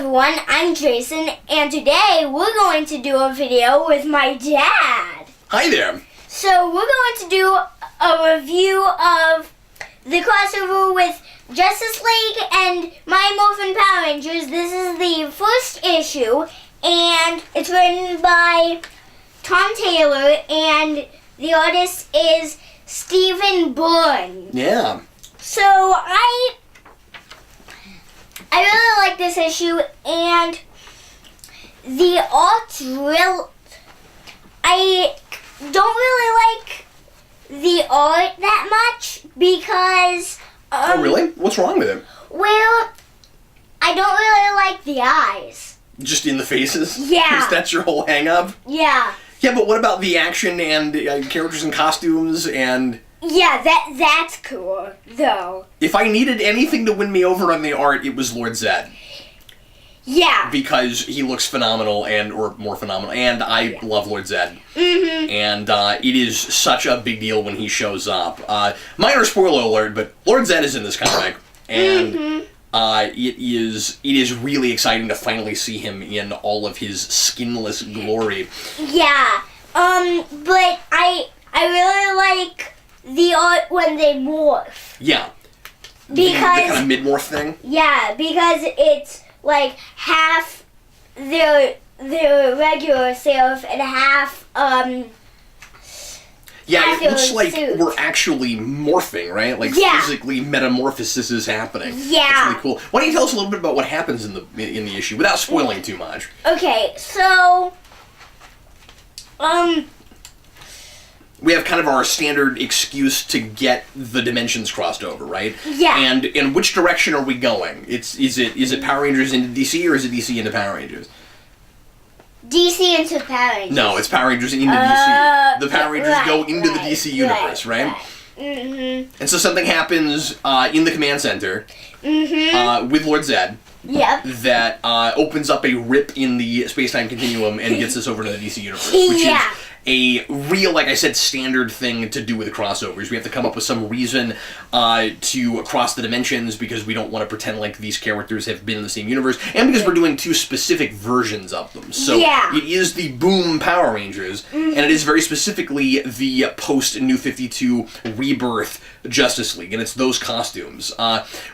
everyone, I'm Jayson, and today we're going to do a video with my dad. Hi there. So we're going to do a review of the crossover with Justice League and Mighty Morphin Power Rangers. This is the first issue, and it's written by Tom Taylor, and the artist is Stephen Byrne. Yeah. So I really like this issue, and the art's I don't really like the art that much because... oh, really? What's wrong with it? Well, I don't really like the eyes. Just in the faces? Yeah. That's your whole hang-up? Yeah. Yeah, but what about the action and characters and costumes and... Yeah, that's cool, though. If I needed anything to win me over on the art, it was Lord Zed. Yeah. Because he looks phenomenal, or more phenomenal, and I love Lord Zed. Mm-hmm. And it is such a big deal when he shows up. Minor spoiler alert, but Lord Zed is in this comic, and it is really exciting to finally see him in all of his skinless glory. Yeah. But I really like the art when they morph. Yeah. Because... the kind of mid-morph thing? Yeah, because it's like half their regular self and half yeah, it looks like suit. we're actually morphing, right? Like physically metamorphosis is happening. Yeah. That's really cool. Why don't you tell us a little bit about what happens in the issue without spoiling too much? Okay, so we have kind of our standard excuse to get the dimensions crossed over, right? Yeah. And in which direction are we going? Is it Power Rangers into DC, or is it DC into Power Rangers? DC into Power Rangers. No, it's Power Rangers into DC. The Power Rangers go into the DC universe, right? Mm-hmm. And so something happens in the command center with Lord Zed. Yep. That opens up a rip in the space-time continuum and gets us over to the DC universe, which is a real, like I said, standard thing to do with crossovers. We have to come up with some reason to cross the dimensions because we don't want to pretend like these characters have been in the same universe, and because we're doing two specific versions of them. So it is the Boom Power Rangers, and it is very specifically the post-New 52 Rebirth Justice League, and it's those costumes.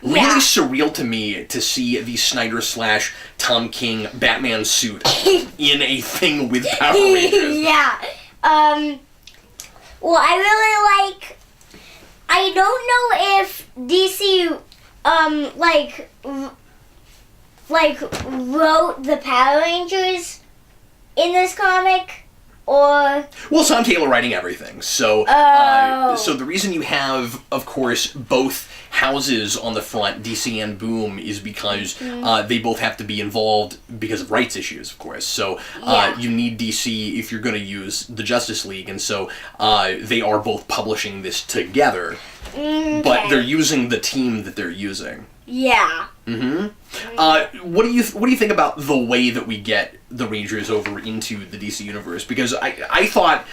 Really surreal to me to see the Snyder / Tom King Batman suit in a thing with Power Rangers. Yeah. Well, I really like... I don't know if DC, wrote the Power Rangers in this comic, or... Well, Tom Taylor writing everything, so so the reason you have, of course, both houses on the front, DC and Boom, is because they both have to be involved because of rights issues, of course. So you need DC if you're going to use the Justice League, and so they are both publishing this together, but they're using the team that they're using. Yeah. What do you think about the way that we get the Rangers over into the DC universe? Because I thought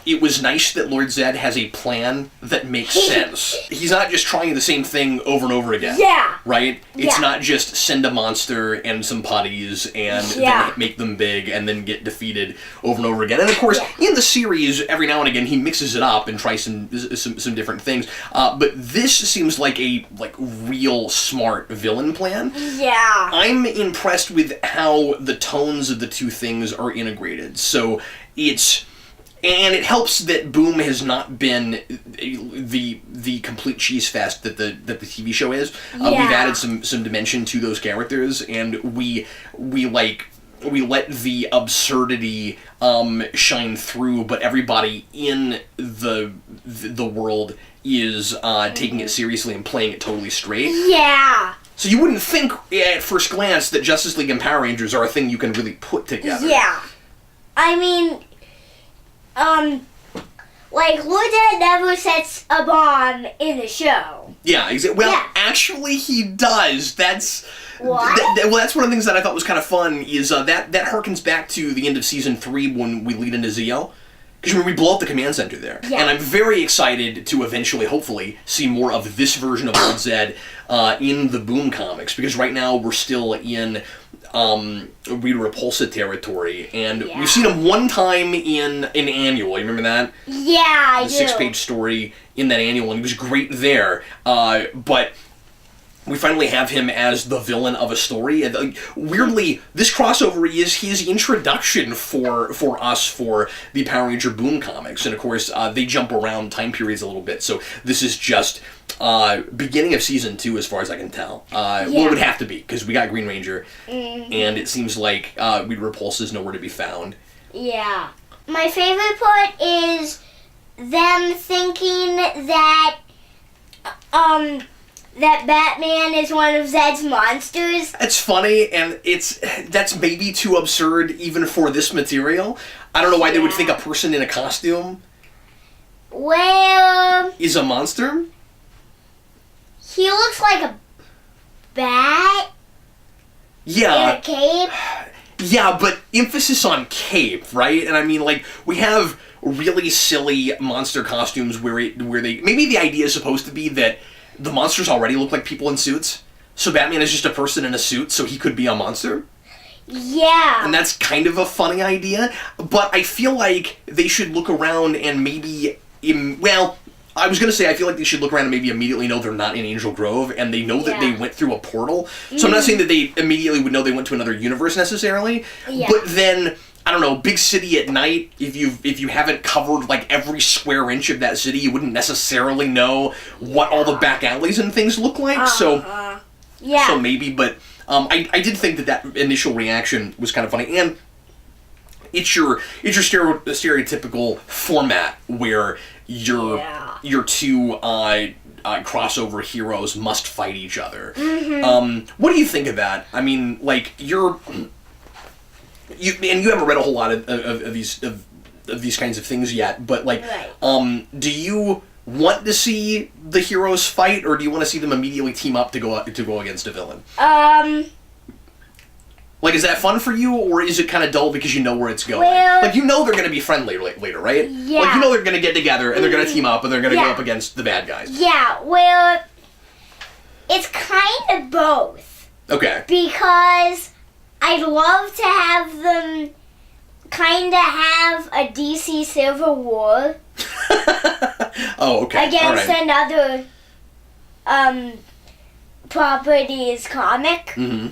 it was nice that Lord Zed has a plan that makes sense. He's not just trying the same thing over and over again. Yeah. Right? It's not just send a monster and some putties and then make them big and then get defeated over and over again. And of course, in the series, every now and again, he mixes it up and tries some different things. But this seems like a real smart villain plan. Yeah. I'm impressed with how the tones of the two things are integrated. So it helps that Boom has not been the complete cheese fest that the TV show is. We've added some dimension to those characters, and we let the absurdity shine through, but everybody in the world is taking it seriously and playing it totally straight. Yeah. So you wouldn't think at first glance that Justice League and Power Rangers are a thing you can really put together. Yeah. I mean, Lord Zed never sets a bomb in the show. Yeah, exactly. Well, actually he does. That's... What? Well, that's one of the things that I thought was kind of fun, is that harkens back to the end of Season 3 when we lead into Zeo. Because we blow up the command center there. Yeah. And I'm very excited to eventually, hopefully, see more of this version of Old Zed in the Boom comics. Because right now we're still in Rita Repulsa territory. And we've seen him one time in an annual. You remember that? Yeah, I do. The 6-page story in that annual. And he was great there. But we finally have him as the villain of a story. And weirdly, this crossover is his introduction for us for the Power Ranger Boom comics. And of course, they jump around time periods a little bit. So this is just beginning of season 2 as far as I can tell. Well, it would have to be, because we got Green Ranger. And it seems like Rita Repulsa is nowhere to be found. Yeah. My favorite part is them thinking that that Batman is one of Zed's monsters. It's funny, and that's maybe too absurd even for this material. I don't know why they would think a person in a costume is a monster. He looks like a bat. Yeah. In a cape. Yeah, but emphasis on cape, right? And I mean, like, we have really silly monster costumes where they maybe the idea is supposed to be that the monsters already look like people in suits, so Batman is just a person in a suit, so he could be a monster. Yeah. And that's kind of a funny idea, but I feel like they should look around and maybe, I was going to say I feel like they should look around and maybe immediately know they're not in Angel Grove, and they know that they went through a portal. So I'm not saying that they immediately would know they went to another universe necessarily, but then, I don't know, big city at night, if you haven't covered like every square inch of that city, you wouldn't necessarily know what all the back alleys and things look like. So maybe, but I did think that initial reaction was kind of funny, and it's your stereotypical format where your two crossover heroes must fight each other. What do you think of that? I mean, like, you haven't read a whole lot of these kinds of things yet, but like, do you want to see the heroes fight, or do you want to see them immediately team up to go against a villain? Like, is that fun for you, or is it kind of dull because you know where it's going? Well, like, you know they're going to be friendly later, right? Yeah. Like, you know they're going to get together, and they're going to team up, and they're going to go up against the bad guys. Yeah, well, it's kind of both. Okay. Because I'd love to have them kind of have a DC Civil War. Oh, okay. Against another properties comic. Mm-hmm.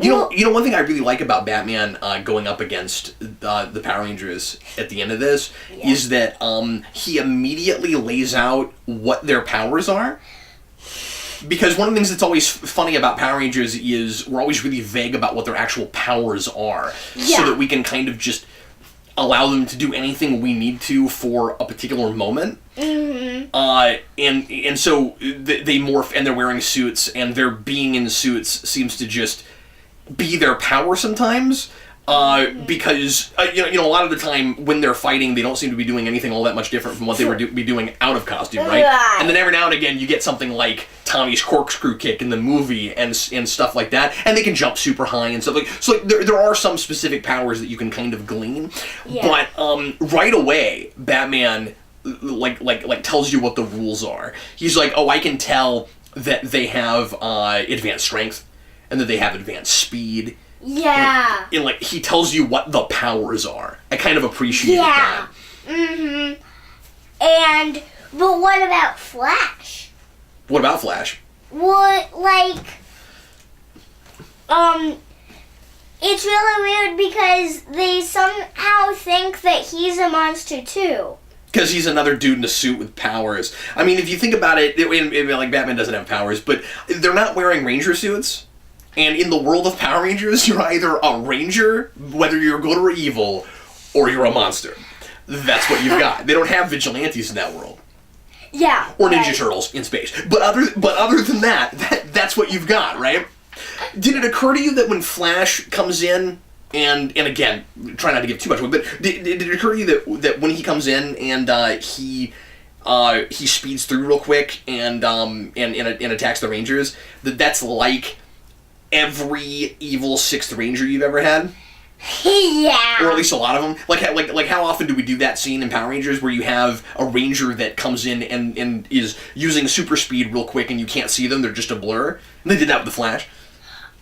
You know, one thing I really like about Batman going up against the Power Rangers at the end of this is that he immediately lays out what their powers are. Because one of the things that's always funny about Power Rangers is we're always really vague about what their actual powers are, so that we can kind of just allow them to do anything we need to for a particular moment. And so they morph, and they're wearing suits, and their being in suits seems to just be their power sometimes. Because a lot of the time when they're fighting, they don't seem to be doing anything all that much different from what they would be doing out of costume, right? And then every now and again, you get something like Tommy's corkscrew kick in the movie and stuff like that, and they can jump super high and stuff like. So like there are some specific powers that you can kind of glean, but right away, Batman like tells you what the rules are. He's like, oh, I can tell that they have advanced strength, and that they have advanced speed. Yeah. And like, he tells you what the powers are. I kind of appreciate that. But what about Flash? What about Flash? What, like, it's really weird because they somehow think that he's a monster too. Because he's another dude in a suit with powers. I mean, if you think about it, like, Batman doesn't have powers, but they're not wearing Ranger suits. And in the world of Power Rangers, you're either a Ranger, whether you're good or evil, or you're a monster. That's what you've got. They don't have vigilantes in that world. Yeah. Or Ninja Turtles in space. But other than that's what you've got, right? Did it occur to you that when Flash comes in, and again, try not to give too much away, but did it occur to you that when he comes in and he speeds through real quick and attacks the Rangers, that's like every evil 6th Ranger you've ever had? Yeah. Or at least a lot of them. Like how often do we do that scene in Power Rangers where you have a ranger that comes in and is using super speed real quick and you can't see them, they're just a blur? And they did that with the Flash.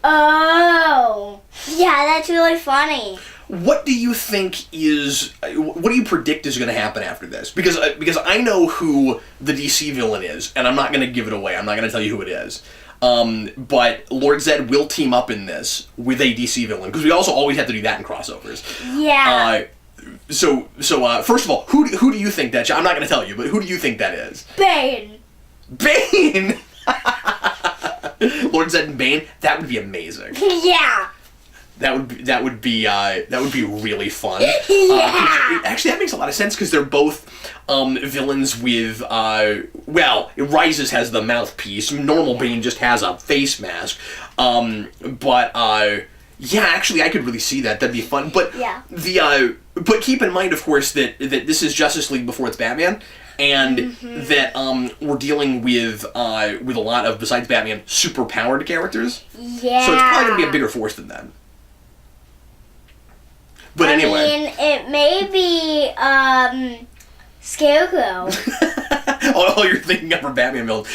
Oh. Yeah, that's really funny. What do you think what do you predict is going to happen after this? Because I know who the DC villain is, and I'm not going to give it away. I'm not going to tell you who it is. But Lord Zed will team up in this with a DC villain, because we also always have to do that in crossovers. Yeah. So first of all, who do you think that? I'm not going to tell you, but who do you think that is? Bane. Bane. Lord Zed and Bane. That would be amazing. Yeah. That would be really fun. Yeah. Actually, that makes a lot of sense because they're both villains with Rises has the mouthpiece. Normal Bane just has a face mask. But actually, I could really see that. That'd be fun. But yeah. But keep in mind, of course, that this is Justice League before it's Batman. And that we're dealing with a lot of, besides Batman, super powered characters. Yeah. So it's probably gonna be a bigger force than that. But anyway. I mean, it may be Scarecrow. All you're thinking of are Batman villains.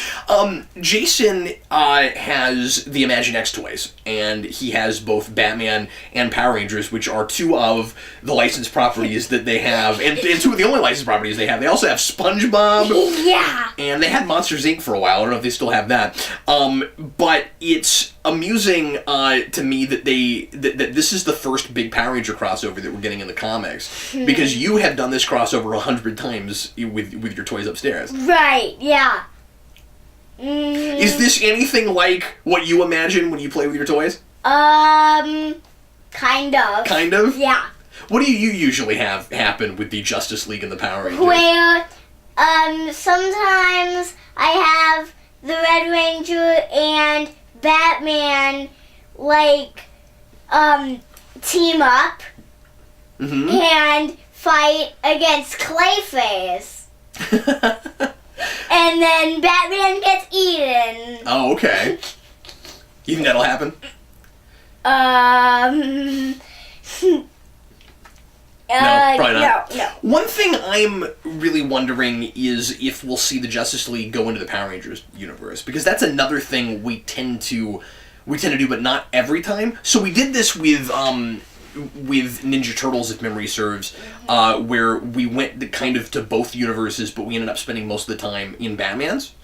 Jayson has the Imaginext toys, and he has both Batman and Power Rangers, which are two of the licensed properties that they have, and two of the only licensed properties they have. They also have SpongeBob. Yeah. And they had Monsters, Inc. for a while. I don't know if they still have that. But it's amusing to me that that this is the first big Power Ranger crossover that we're getting in the comics, because you have done this crossover 100 times with your toys upstairs. Right. Yeah. Is this anything like what you imagine when you play with your toys? Kind of. Kind of? Yeah. What do you usually have happen with the Justice League and the Power Rangers? Where sometimes I have the Red Ranger and Batman team up and fight against Clayface. And then Batman gets eaten. Oh, okay. You think that'll happen? No, probably not. No. One thing I'm really wondering is if we'll see the Justice League go into the Power Rangers universe, because that's another thing we tend to do, but not every time. So we did this with Ninja Turtles, if memory serves, where we went kind of to both universes, but we ended up spending most of the time in Batman's.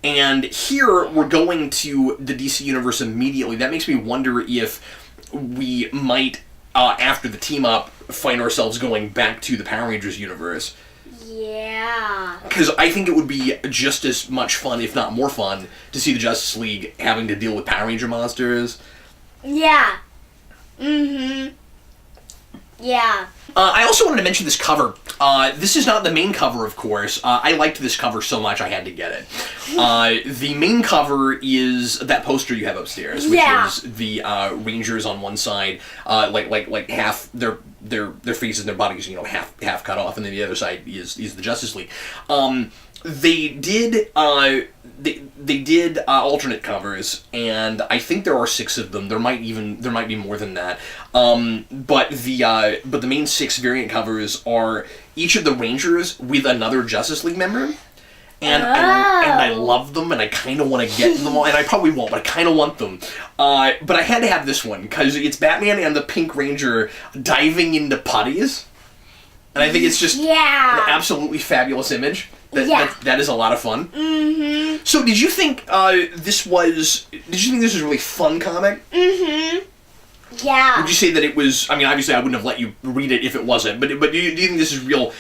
And here we're going to the DC universe immediately. That makes me wonder if we might, after the team up, find ourselves going back to the Power Rangers universe. Yeah. Because I think it would be just as much fun, if not more fun, to see the Justice League having to deal with Power Ranger monsters. Yeah. Yeah. I also wanted to mention this cover. This is not the main cover, of course. I liked this cover so much I had to get it. The main cover is that poster you have upstairs, which is the Rangers on one side, like half their faces and their bodies, half cut off, and then the other side is the Justice League. They did alternate covers, and I think there are 6 of them. There might be more than that. But the main 6 variant covers are each of the Rangers with another Justice League member. And I love them, and I kind of want to get them all, and I probably won't, but I kind of want them. But I had to have this one, because it's Batman and the Pink Ranger diving into putties. And I think it's just an absolutely fabulous image. That is a lot of fun. So did you think this was a really fun comic? Yeah. Would you say that it was, I mean, obviously I wouldn't have let you read it if it wasn't, but do you think this is real,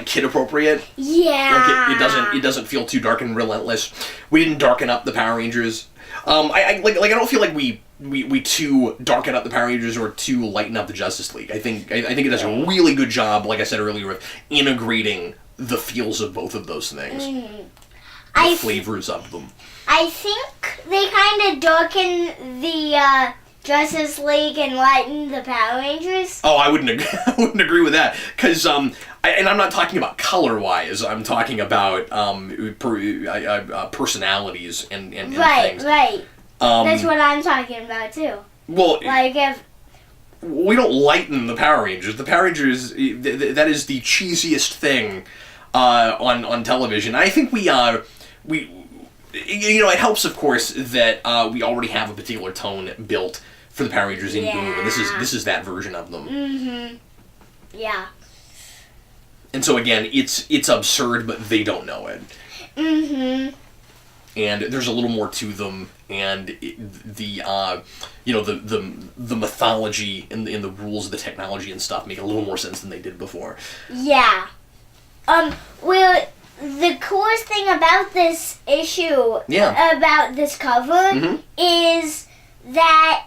kid appropriate? Yeah. Like it doesn't feel too dark and relentless. We didn't darken up the Power Rangers. I don't feel like we too darken up the Power Rangers or too lighten up the Justice League. I think it does a really good job, like I said earlier, of integrating the feels of both of those things. The flavors of them. I think they kind of darken the Justice League and lighten the Power Rangers. Oh, I wouldn't agree with that, because and I'm not talking about color-wise. I'm talking about personalities and things. Right. That's what I'm talking about too. Well, like if we don't lighten the Power Rangers. The Power Rangers, that is the cheesiest thing on television. I think we it helps, of course, that we already have a particular tone built for the Power Rangers in Boom, and this is that version of them. Mm-hmm. Yeah. And so again, it's absurd, but they don't know it. Mm-hmm. And there's a little more to them, and the mythology and the rules of the technology and stuff make a little more sense than they did before. Yeah. Well, the coolest thing about this issue, about this cover, is that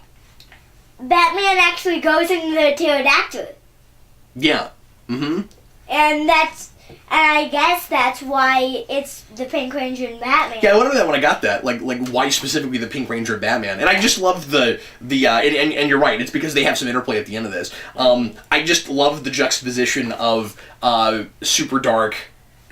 Batman actually goes into the pterodactyl. Yeah. Mm-hmm. And I guess that's why it's the Pink Ranger and Batman. Yeah, I wondered that when I got that. Like why specifically the Pink Ranger and Batman? And I just love and you're right, it's because they have some interplay at the end of this. I just love the juxtaposition of super dark,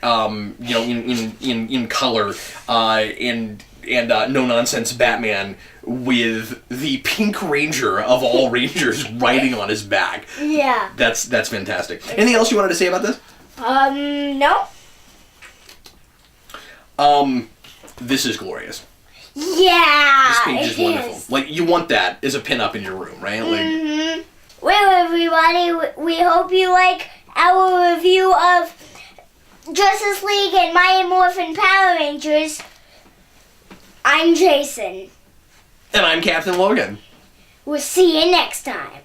in color, and no nonsense Batman with the Pink Ranger of all Rangers riding on his back. Yeah. That's fantastic. Anything else you wanted to say about this? No. This is glorious. Yeah. This page is wonderful. Like, you want that as a pinup in your room, right? Like, Well, everybody, we hope you like our review of Justice League and Mighty Morphin Power Rangers. I'm Jayson. And I'm Captain Logan. We'll see you next time.